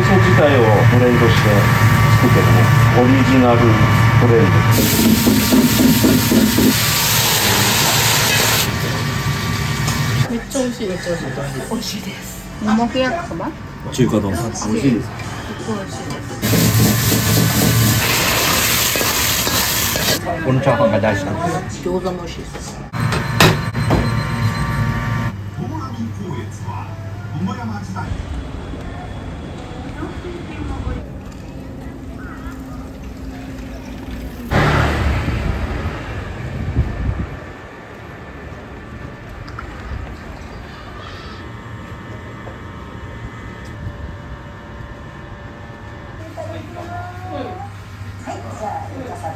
素自体をブレンドして作ってるね。オリジナルブレンド。めっちゃ美味しいです。美味しいです。五目焼きそば？中華丼。美味しいです。すっごい美味しいです。このチャーハンが大好きなんです。餃子も美味しいです。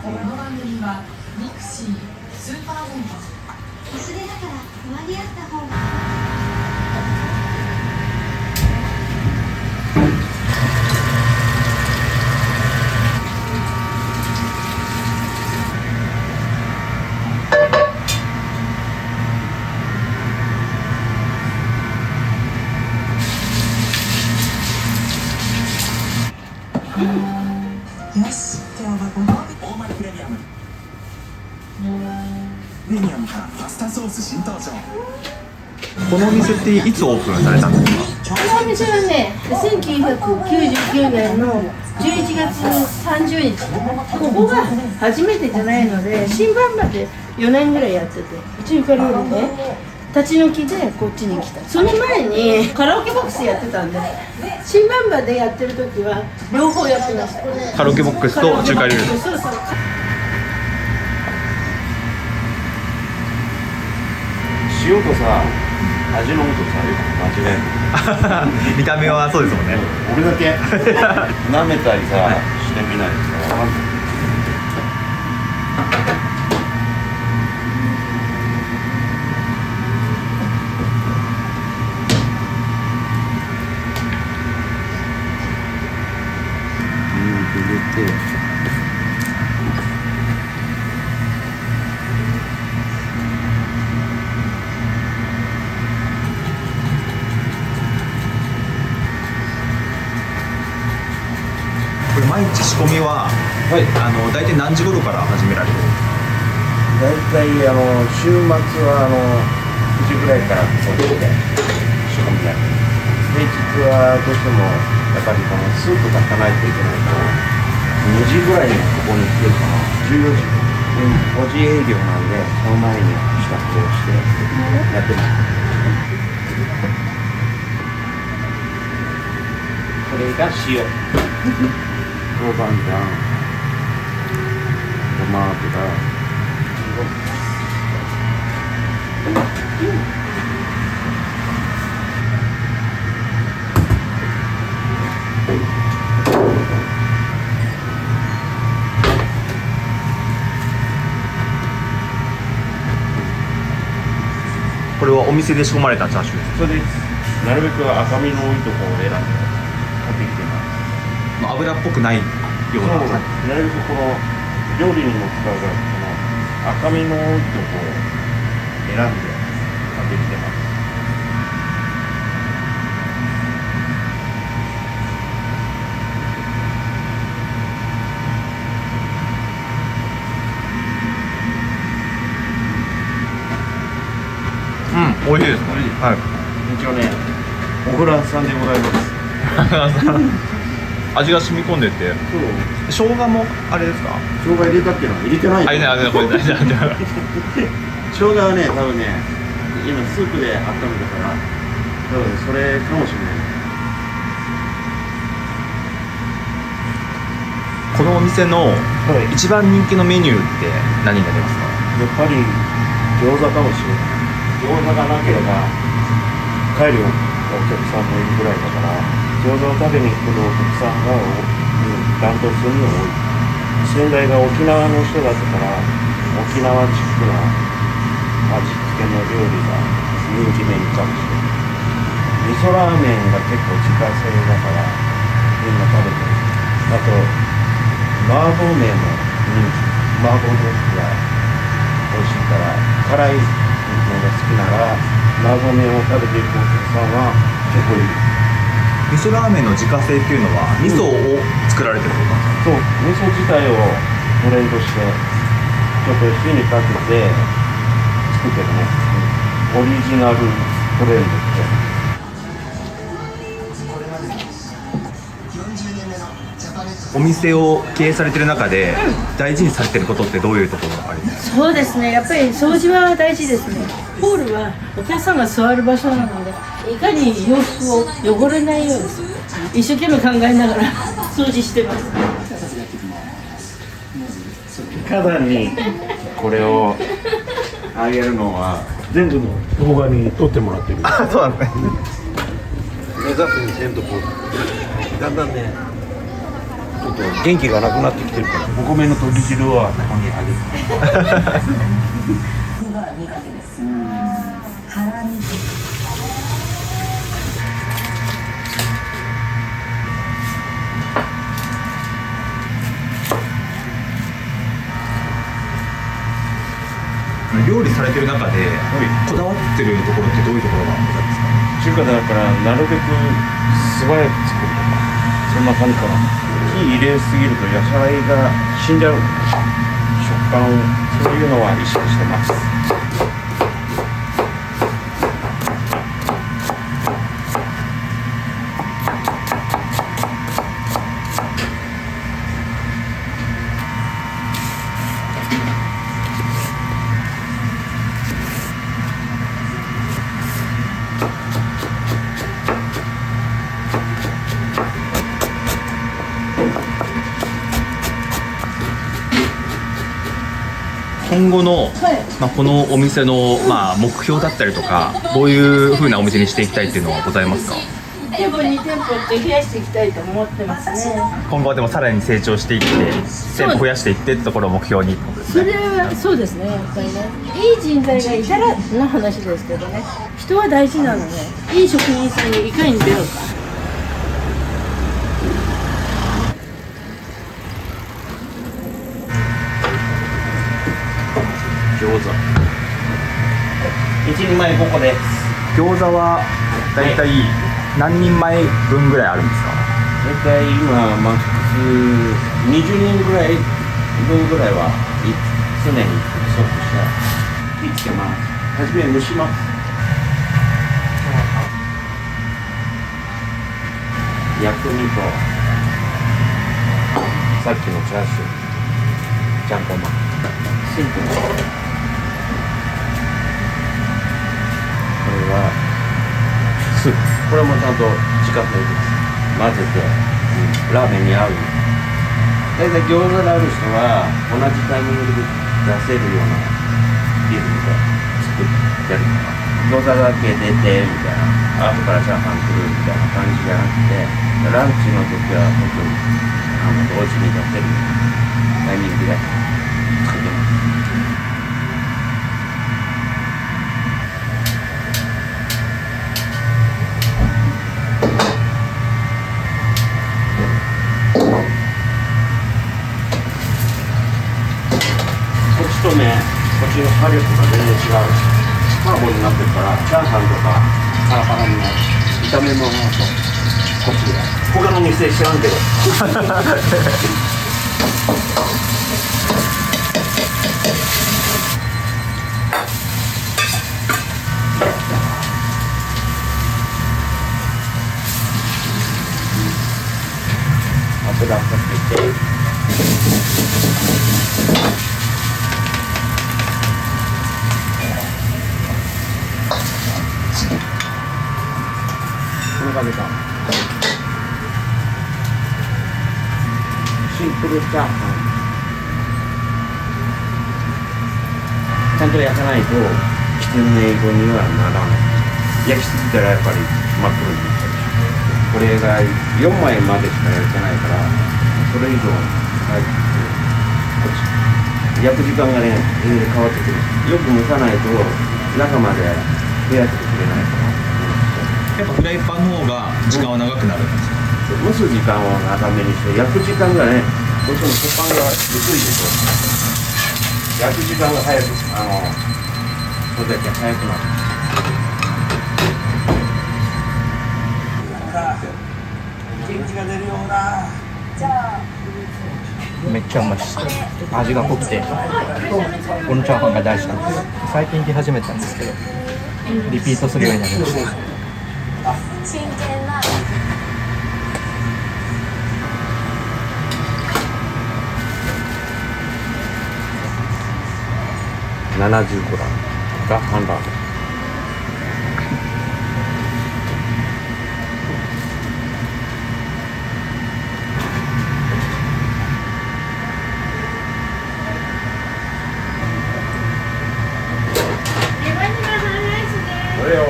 この番組はミクシー、スーパーボンバー。薄手だから割り合った方が。よし、今日はこのオーマイプレミアムプレミアムからパスタソース新登場。このお店っていつオープンされたんですか？このお店はね、1999年の11月30日。ここが初めてじゃないので、新版まで4年ぐらいやってて、中華料理で立ち退きでこっちに来た。その前にカラオケボックスやってたんで、新版場でやってる時は両方やってました。カラオケボックスと中華料理。そうそう。塩とさ、味の素とさ、よく間違える。見た目はそうですもんね。俺だけ舐めたりさ、してみないとさ、わかんない。入れて。これ毎日仕込みは、大体何時頃から始められる？大体週末は9時ぐらいからこっちで仕込みやる。平日はどうしてもやっぱりこのスープ炊かないといけないから2時ぐらいにここに来てるかな。14時で5時営業なんで、その前に支度をしてやってます。これが塩豆板醤、ごま油、これはお店で仕込まれたチャーシューです。それです。なるべく赤身の多いところを選んで買ってきてます。油っぽくないような。なるべくこの料理にも使うからこの赤身の多いところを選んで買ってきてます。美味しいですね。はい。一応ね、おフランス産でございます。味が染み込んでて。そう。生姜もあれですか？生姜入れたっけな？入れてない。これ大事なんだ。生姜はね、多分ね、今スープで温めたから、多分それかもしれない。このお店の一番人気のメニューって何になりますか？やっぱり餃子かもしれない。餃子がなければ帰るお客さんもいるぐらいだから、餃子を食べに来るお客さんがダントツに多い。先代が沖縄の人だったから、沖縄チックな味付けの料理が人気メニューかもしれない。味噌ラーメンが結構自家製だからみんな食べてる。あと麻婆麺も人気。麻婆豆腐が美味しいから、辛いのが好きなら麻婆麺を食べていくお客さんは結構いる。味噌ラーメンの自家製っていうのは味噌を作られてるってことなんですか？そう、味噌自体をブレンドして、ちょっと火にかけて作ってるね。オリジナルブレンドって。お店を経営されてる中で大事にされてることってどういうところがありますか？そうですね、やっぱり掃除は大事ですね。ホールはお客さんが座る場所なので、いかに洋服を汚れないようにする、一生懸命考えながら掃除してます。花壇にこれをあげるのは全部の動画に撮ってもらってる。あ、そうなんですね。目指すにせんとこうだんだんねちょっと元気がなくなってきてるからお米のとぎ汁はここにあげる料理されてる中でこだわってるところってどういうところがあるんですか？中華だからなるべく素早く作るとかそんな感じかな。火入れすぎると野菜が死んじゃう食感をそういうのは意識してます。今後の、このお店の、目標だったりとかどういう風なお店にしていきたいっていうのはございますか？店舗2店舗って増やしていきたいと思ってますね。今後はでもさらに成長していって店舗増やしていってってところを目標にってことですそね。れはそうですね、やっぱりね、いい人材がいたらの話ですけどね、人は大事なので、いい職人さんにいかに出ようか。餃子1人前5個です。餃子はだいたい何人前分ぐらいあるんですか？大体今マックス20人ぐらい分ぐらいは常にストックして火つけます。はじめ蒸します。薬味とさっきのチャーシューちゃんこまシンプル。これはスープ。これもちゃんと自家製です。混ぜて、ラーメンに合う。大体餃子である人は同じタイミングで出せるようなリズムで作ってやるから。餃子だけ出てみたいな、後からチャーハン来るみたいな感じじゃなくて、ランチの時は本当に同時に出せるタイミングで作ってます。こっちの火力が全然違う。カーボンになってるからチャーハンとかパラパラになる。炒め物とこっちが他の店知らんけど油かけてこんな感じか。シンプルチャーハン。ちゃんと焼かないときつね色にはならない。焼きすぎたらやっぱり真っ黒になっちゃうし。これが4枚までしか焼いてないからそれ以上入ってこっち焼く時間がね全然変わってくる。よく蒸さないと中までふやけてくれないから。やっぱフライパンの方が時間は長くなるんですか？蒸す時間を長めにして焼く時間がねどうしても鉄板が薄いでしょ。焼く時間が早くそれだけ早くなる。めっちゃうまいです。味が濃くて、このチャーハンが大好きなんです。最近来始めたんですけど、リピートするようになりました。真剣な70グラムが半ラーメン。これよ。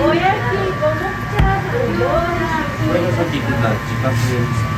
おやき、五目チャーハン、餃子。これがさっき言ってた自家製です。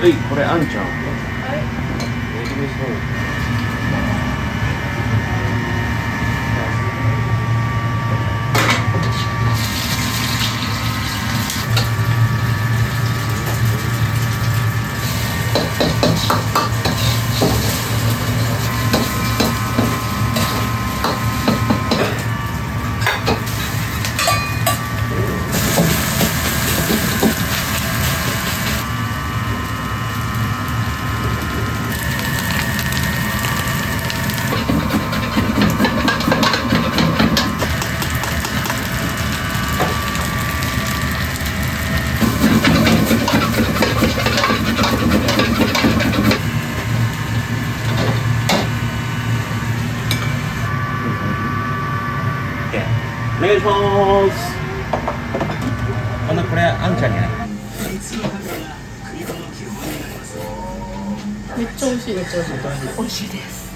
はい、これあんちゃん。はい。ネギ味噌。お願いします。これあんちゃんにない。めっちゃ美味しいです。美味しいです。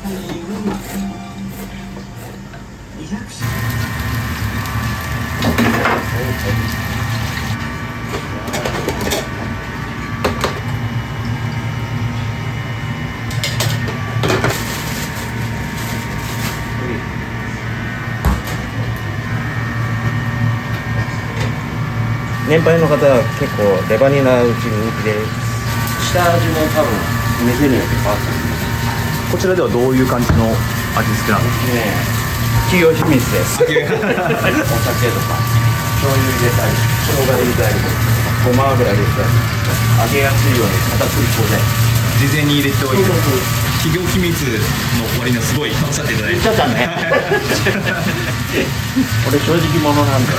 年配の方は結構レバニラうち人気で、下味も多分店によって変わってる。こちらではどういう感じの味付けなんですか？企業秘密です。お酒とか醤油入れたり、生姜入れたり、ごま油入れたり、揚げやすいように片栗粉で事前に入れておいて、企業秘密の割にはすごいおっしゃっていただいて。言っちゃったね。俺正直者なんだよ。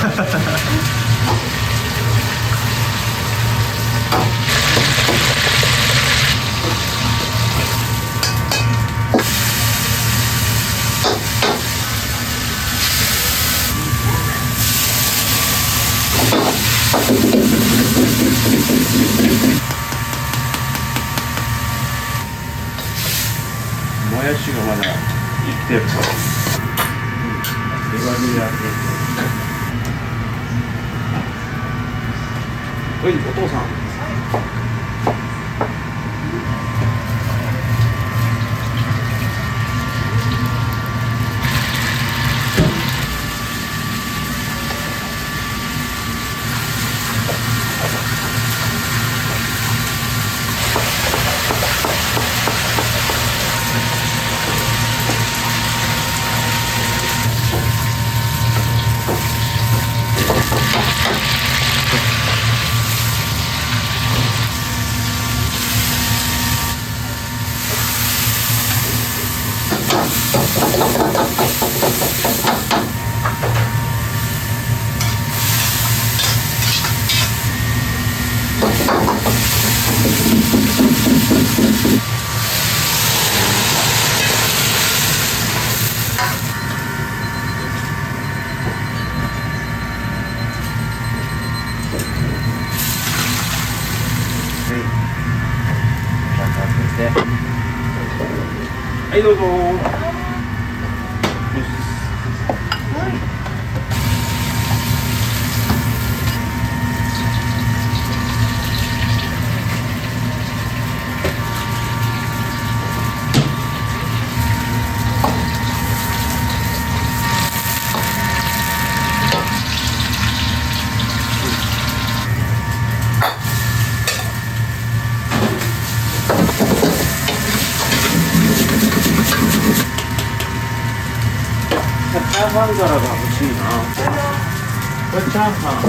もやしがまだ生きてるから。レバニラで。おい、お父さん。はいどうぞ。チャーハン皿が欲しいな。これチャーハン。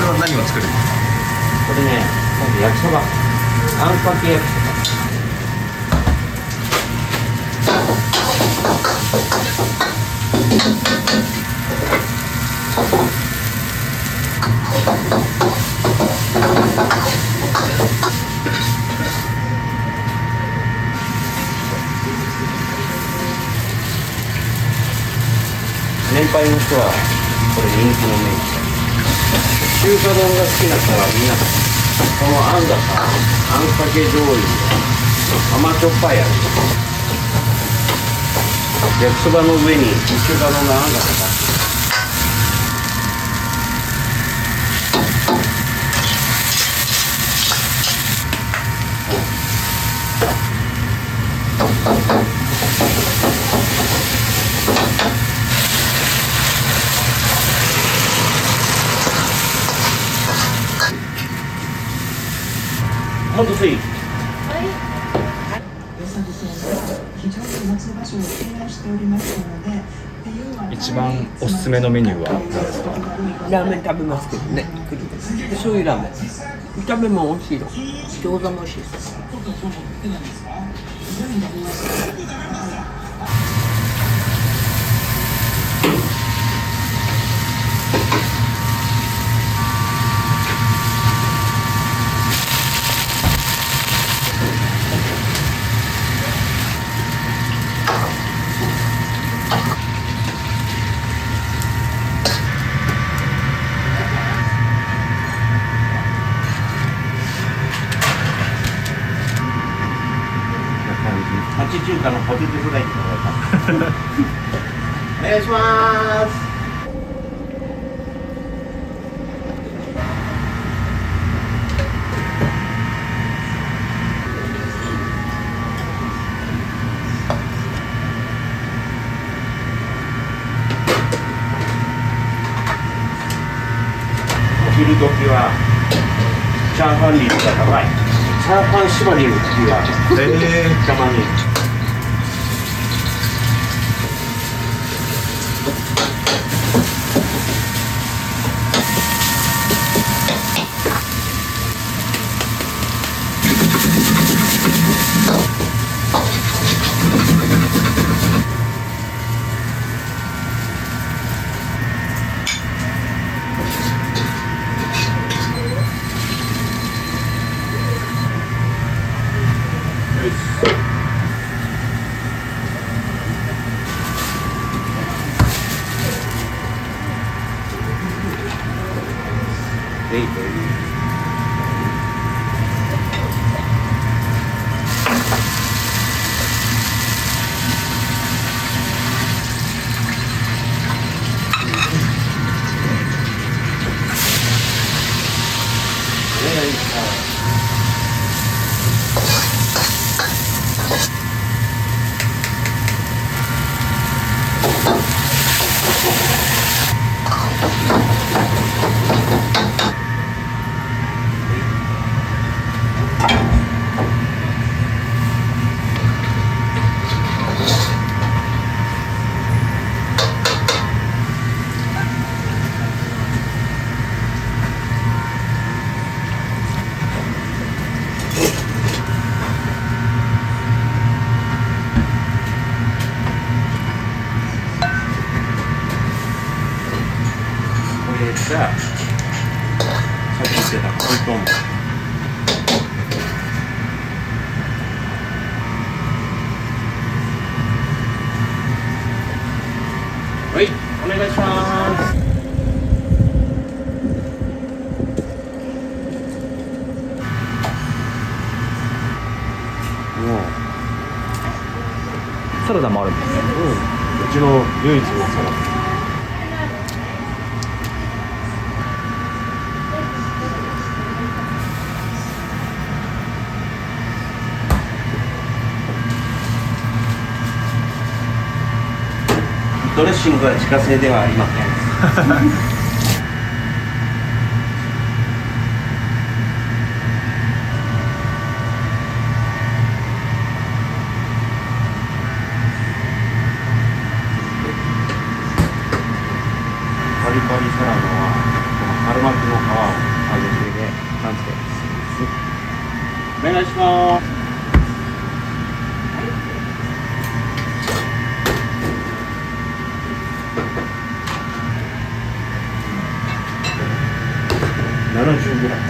これは何を作るんですか？これね、今度焼きそば。あんかけ焼きそば。年配の人はこれ人気のメニュー。中華丼が好きな人はみんなこのあんがさ、あんかけ醤油甘じょっぱいやつ。焼きそばの上に中華丼のあんがかかってる。もっとスイーツ。一番おすすめのメニューは何ですか？ラーメン食べますけどね、醤油ラーメン。炒めも美味しいよ。餃子も美味しいです。町中華のポテトフライって言われた。お願いします。お昼時はチャーハン率が高い。チャーハン縛りの時はたまに。してたトントン。はい、お願いします。サラダもあるんです。うちの唯一のサラダ。ドレッシングは自家製ではありません。パリパリサラダはこの春巻きの皮を揚げてで完成です。お願いします。70グラム。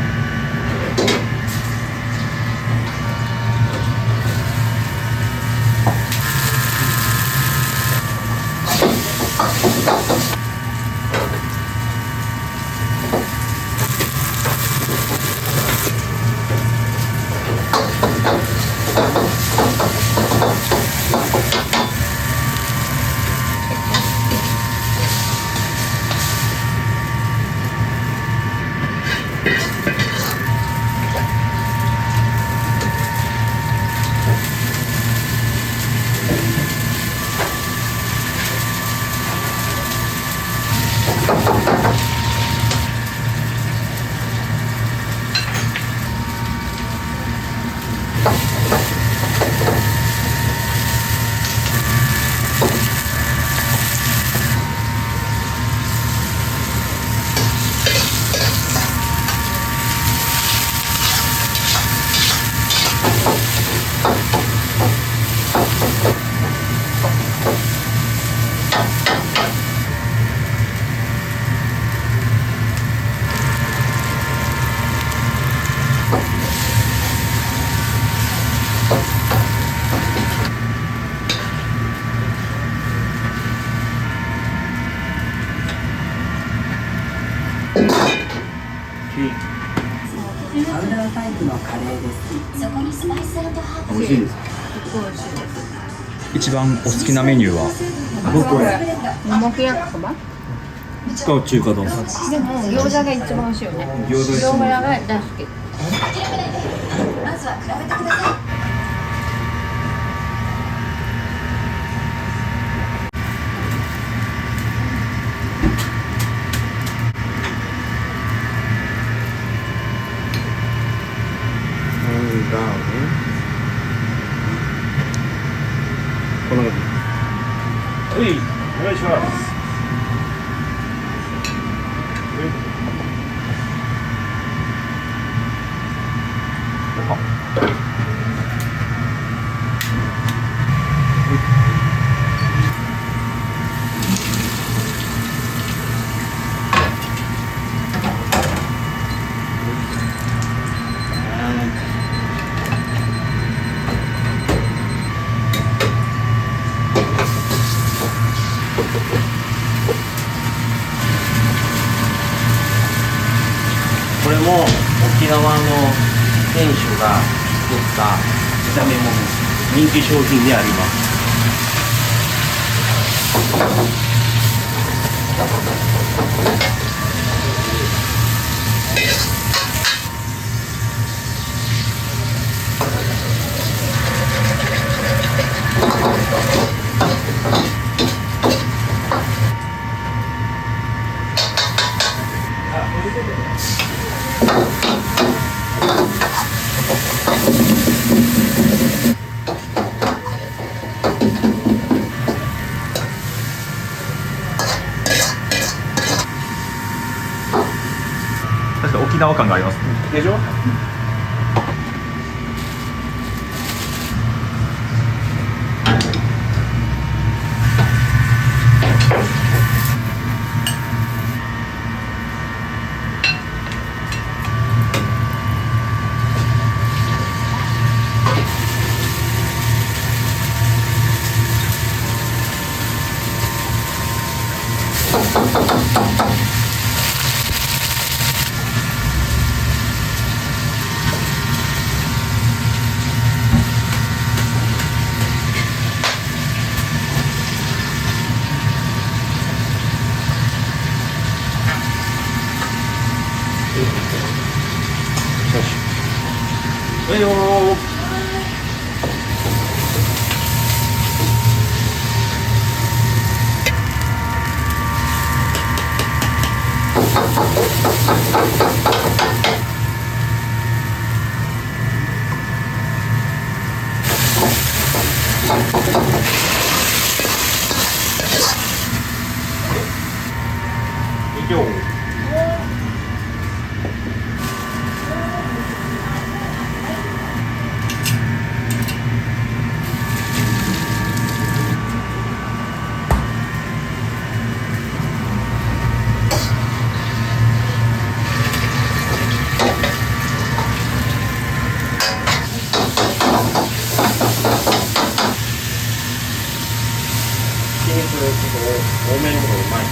パウダータイプのカレーです。そこにスパイス&ハーブ美味しいですか？すごい美味しいです。一番お好きなメニューは？僕は桃焼きそば。か中華丼。でも餃子が一番美味しいよね。餃子餃子が大好き。まずは比べてください。こんな感じ。はい、お願いします。これも沖縄の店主が作った炒め物、人気商品であります。確かに沖縄感がありますね。でしょ？はいよー。以上。ひき肉ちょっと多めの方がうまい。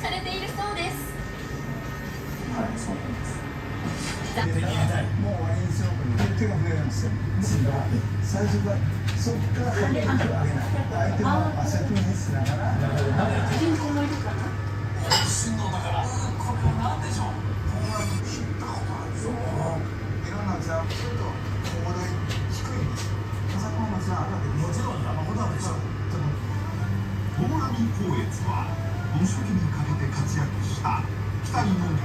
されているそうです。もう終わりにしようか手が触れるんですよ。最初からそこから入っていくわけない。相手の焦りにつながら。人口もいるかな。振動だから。これは何でしょう。知ったことあるぞ。いろんなさ、ちょっと高台低いんですよ。風間町はあるわけです。もちろん山ほどあるでしょ。大波光悦は五色にかけて活躍した北日本で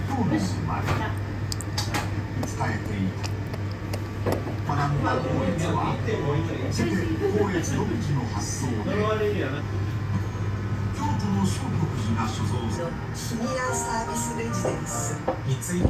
今日の島で伝えていた。学んだ光悦は世間光悦独自の発想で京都の聖徳寺が所蔵するシニアサービスレジデンスについて